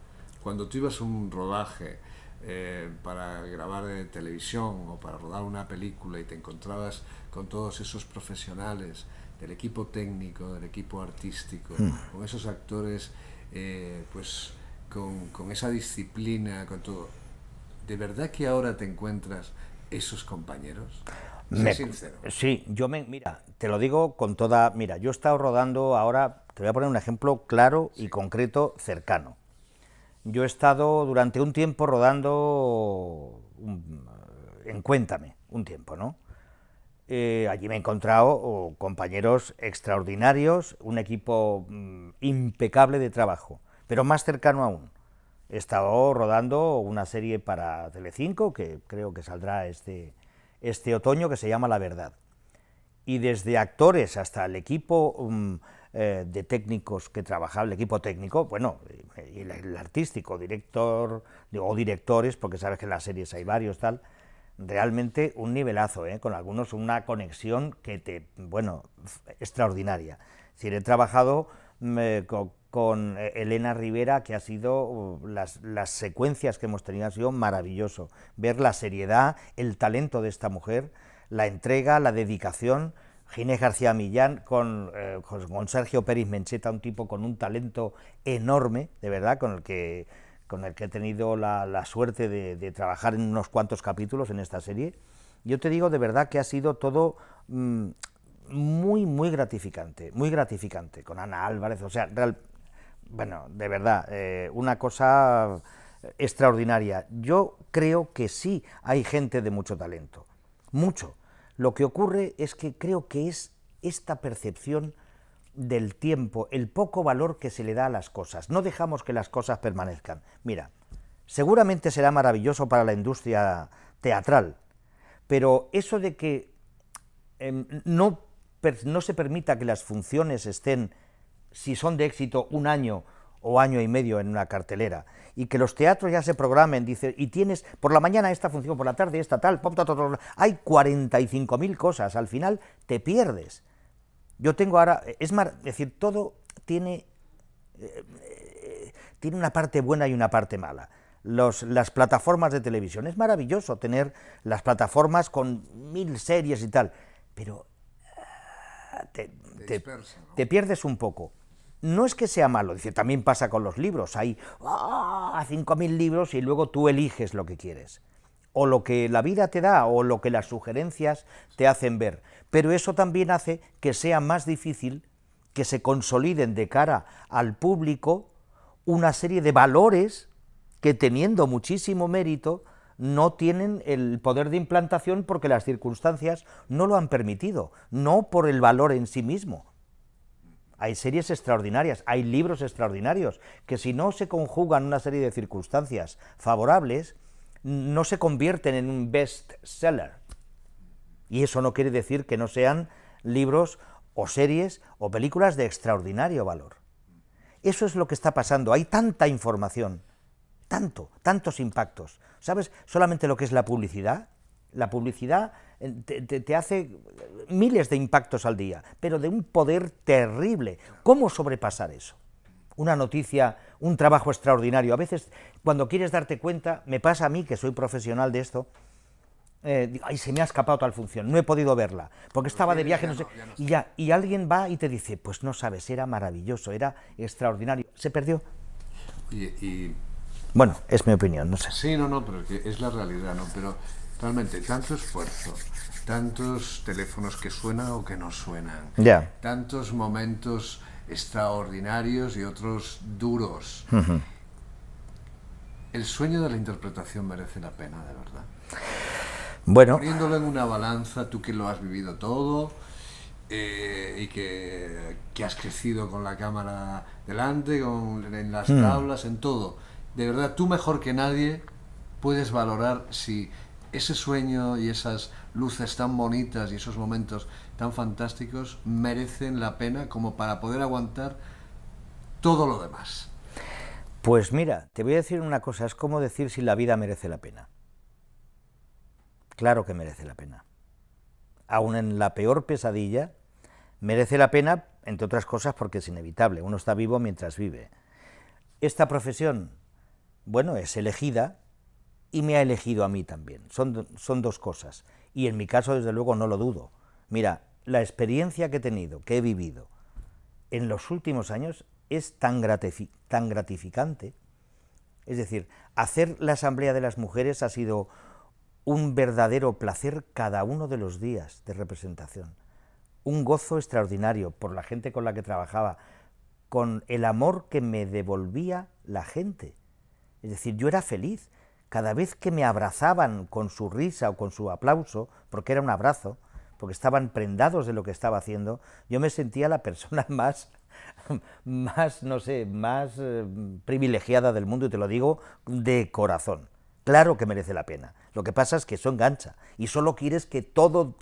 cuando tú ibas a un rodaje para grabar televisión o para rodar una película y te encontrabas con todos esos profesionales del equipo técnico, del equipo artístico, con esos actores, pues con esa disciplina, con todo, ¿de verdad que ahora te encuentras esos compañeros? Sé sincero. Sí, mira, te lo digo con toda, mira, yo he estado rodando ahora, te voy a poner un ejemplo claro y concreto, cercano. Yo he estado durante un tiempo rodando en Cuéntame, un tiempo, ¿no? Allí me he encontrado compañeros extraordinarios, un equipo impecable de trabajo, pero más cercano aún. He estado rodando una serie para Telecinco, que creo que saldrá este otoño, que se llama La Verdad. Y desde actores hasta el equipo de técnicos que trabajaba, el equipo técnico, bueno, y el artístico, director o directores, porque sabes que en las series hay varios, tal, realmente un nivelazo, con algunos una conexión bueno, extraordinaria. Es decir, he trabajado con Elena Rivera, que ha sido, las secuencias que hemos tenido ha sido maravilloso, ver la seriedad, el talento de esta mujer, la entrega, la dedicación. Ginés García Millán con Sergio Pérez Mencheta, un tipo con un talento enorme, de verdad, con el que he tenido la suerte de trabajar en unos cuantos capítulos en esta serie. Yo te digo de verdad que ha sido todo muy, muy gratificante, con Ana Álvarez, o sea, bueno, de verdad, una cosa extraordinaria. Yo creo que sí hay gente de mucho talento, mucho. Lo que ocurre es que creo que es esta percepción del tiempo, el poco valor que se le da a las cosas. No dejamos que las cosas permanezcan. Mira, seguramente será maravilloso para la industria teatral, pero eso de que no se permita que las funciones estén, si son de éxito, 1 año o año y medio en una cartelera, y que los teatros ya se programen, dice, y tienes por la mañana esta función, por la tarde esta tal, hay 45.000 cosas, al final te pierdes. Yo tengo ahora, es decir, todo tiene una parte buena y una parte mala. Las plataformas de televisión, es maravilloso tener las plataformas con 1000 series y tal, pero te pierdes un poco. no es que sea malo, dice, también pasa con los libros, hay 5.000 libros y luego tú eliges lo que quieres, o lo que la vida te da, o lo que las sugerencias te hacen ver, pero eso también hace que sea más difícil que se consoliden de cara al público una serie de valores que, teniendo muchísimo mérito, no tienen el poder de implantación porque las circunstancias no lo han permitido, no por el valor en sí mismo. Hay series extraordinarias, hay libros extraordinarios, que si no se conjugan una serie de circunstancias favorables, no se convierten en un bestseller. Y eso no quiere decir que no sean libros o series o películas de extraordinario valor. Eso es lo que está pasando, hay tanta información, tantos impactos. ¿Sabes solamente lo que es la publicidad? La publicidad te hace miles de impactos al día, pero de un poder terrible. ¿Cómo sobrepasar eso? Una noticia, un trabajo extraordinario. A veces, cuando quieres darte cuenta, me pasa a mí, que soy profesional de esto, digo, ay, se me ha escapado tal función, no he podido verla, porque estaba de viaje, no sé, y alguien va y te dice, pues no sabes, era maravilloso, era extraordinario, se perdió. Y bueno, es mi opinión, no sé. sí, no, pero es la realidad, ¿no? Pero realmente, tanto esfuerzo, tantos teléfonos que suenan o que no suenan, tantos momentos extraordinarios y otros duros. El sueño de la interpretación merece la pena, de verdad. Bueno, poniéndolo en una balanza, tú que lo has vivido todo y que has crecido con la cámara delante, en las tablas, en todo. De verdad, tú mejor que nadie puedes valorar si ese sueño y esas luces tan bonitas y esos momentos tan fantásticos merecen la pena como para poder aguantar todo lo demás. Pues mira, te voy a decir una cosa, es como decir si la vida merece la pena. Claro que merece la pena. Aún en la peor pesadilla, merece la pena, entre otras cosas, porque es inevitable. Uno está vivo mientras vive. Esta profesión, bueno, es elegida y me ha elegido a mí también. Son dos cosas. Y en mi caso, desde luego, no lo dudo. Mira, la experiencia que he tenido, que he vivido en los últimos años es tan gratificante. Es decir, hacer la Asamblea de las Mujeres ha sido un verdadero placer cada uno de los días de representación, un gozo extraordinario por la gente con la que trabajaba, con el amor que me devolvía la gente. Es decir, yo era feliz cada vez que me abrazaban con su risa o con su aplauso, porque era un abrazo, porque estaban prendados de lo que estaba haciendo, yo me sentía la persona más privilegiada del mundo, y te lo digo de corazón. Claro que merece la pena. Lo que pasa es que eso engancha y solo quieres que todo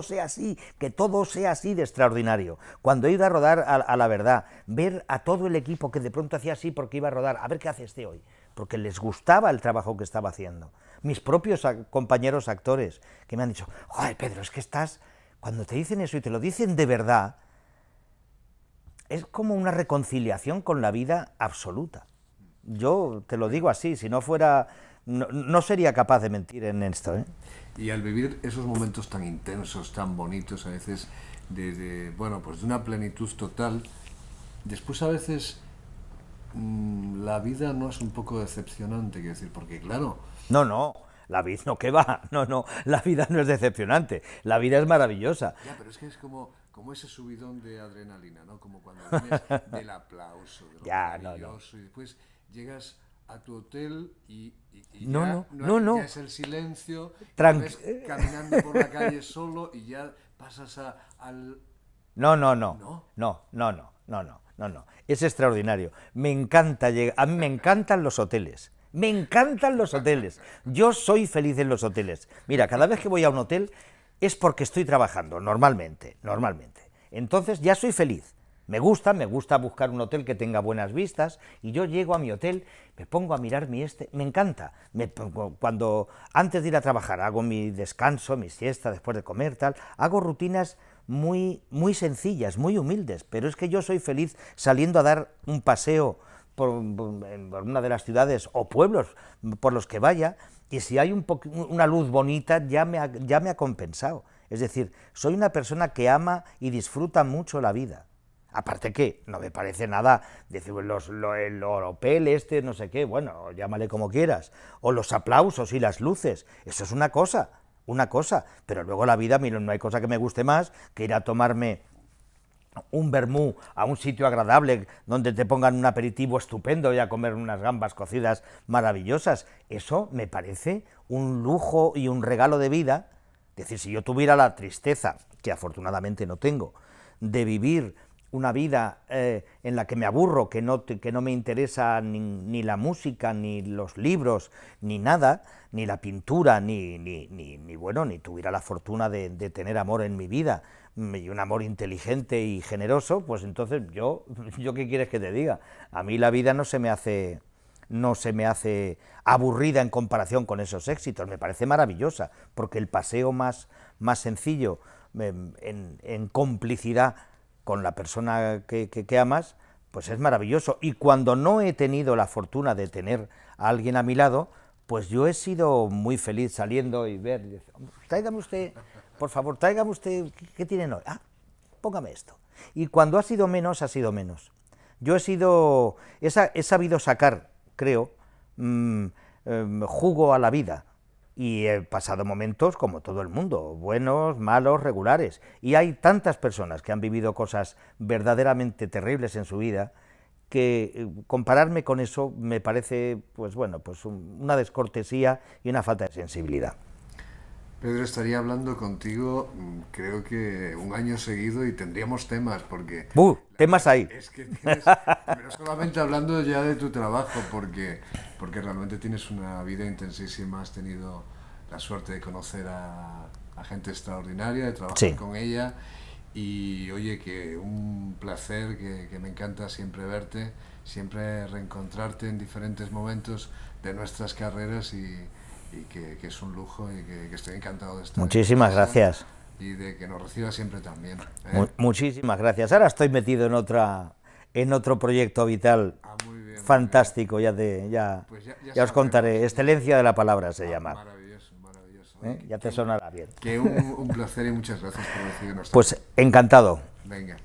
sea así, que todo sea así de extraordinario. Cuando he ido a rodar a la verdad, ver a todo el equipo que de pronto hacía así porque iba a rodar, a ver qué hace este hoy, porque les gustaba el trabajo que estaba haciendo. Mis propios compañeros actores que me han dicho, ¡ay, Pedro, es que estás... Cuando te dicen eso y te lo dicen de verdad, es como una reconciliación con la vida absoluta. Yo te lo digo así, si no fuera... No sería capaz de mentir en esto, ¿eh? Y al vivir esos momentos tan intensos, tan bonitos, a veces de una plenitud total, después a veces la vida no es un poco decepcionante, quiero decir, porque claro... No, la vida no, ¿qué va? No, la vida no es decepcionante, la vida es maravillosa. Ya, pero es que es como ese subidón de adrenalina, ¿no? Como cuando vienes del aplauso, de lo maravilloso, y después llegas a tu hotel y ya es el silencio, ves caminando por la calle solo y ya pasas al... No. Es extraordinario. Me encanta llegar. A mí me encantan los hoteles. Me encantan los hoteles. Yo soy feliz en los hoteles. Mira, cada vez que voy a un hotel es porque estoy trabajando, normalmente. Entonces ya soy feliz. Me gusta buscar un hotel que tenga buenas vistas, y yo llego a mi hotel, me pongo a mirar me encanta. Cuando antes de ir a trabajar hago mi descanso, mi siesta, después de comer, hago rutinas muy sencillas, muy humildes, pero es que yo soy feliz saliendo a dar un paseo por una de las ciudades o pueblos por los que vaya, y si hay una luz bonita ya me ha compensado. Es decir, soy una persona que ama y disfruta mucho la vida. Aparte que no me parece nada, decir, el oropel no sé qué, bueno, llámale como quieras, o los aplausos y las luces, eso es una cosa, pero luego la vida, mira, no hay cosa que me guste más que ir a tomarme un vermú a un sitio agradable donde te pongan un aperitivo estupendo y a comer unas gambas cocidas maravillosas. Eso me parece un lujo y un regalo de vida. Es decir, si yo tuviera la tristeza, que afortunadamente no tengo, de vivir una vida en la que me aburro, que no me interesa ni la música, ni los libros, ni nada, ni la pintura, ni tuviera la fortuna de tener amor en mi vida, y un amor inteligente y generoso, pues entonces yo ¿qué quieres que te diga? A mí la vida no se me hace aburrida en comparación con esos éxitos, me parece maravillosa, porque el paseo más sencillo, en complicidad con la persona que amas, pues es maravilloso. Y cuando no he tenido la fortuna de tener a alguien a mi lado, pues yo he sido muy feliz saliendo y ver, tráigame usted, por favor, tráigame usted, ¿qué tienen hoy? Ah, póngame esto. Y cuando ha sido menos, ha sido menos. Yo he sabido sacar, creo, jugo a la vida, y he pasado momentos como todo el mundo, buenos, malos, regulares, y hay tantas personas que han vivido cosas verdaderamente terribles en su vida que compararme con eso me parece, pues bueno, pues una descortesía y una falta de sensibilidad. Pedro, estaría hablando contigo, creo que un año seguido, y tendríamos temas, porque... Temas ahí. Es que tienes, pero solamente hablando ya de tu trabajo, porque realmente tienes una vida intensísima, has tenido la suerte de conocer a gente extraordinaria, de trabajar con ella, y oye, que un placer, que me encanta siempre verte, siempre reencontrarte en diferentes momentos de nuestras carreras, y que es un lujo, y que estoy encantado de estar. Muchísimas gracias. Y de que nos reciba siempre también. Muchísimas gracias. Ahora estoy metido en otro proyecto vital muy bien, fantástico, muy bien. Ya os contaré. Excelencia de la palabra se llama. Maravilloso, maravilloso. Ya te sonará bien. Que un placer, y muchas gracias por recibirnos. Pues encantado. Venga.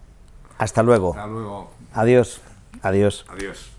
Hasta luego. Hasta luego. Adiós. Adiós. Adiós.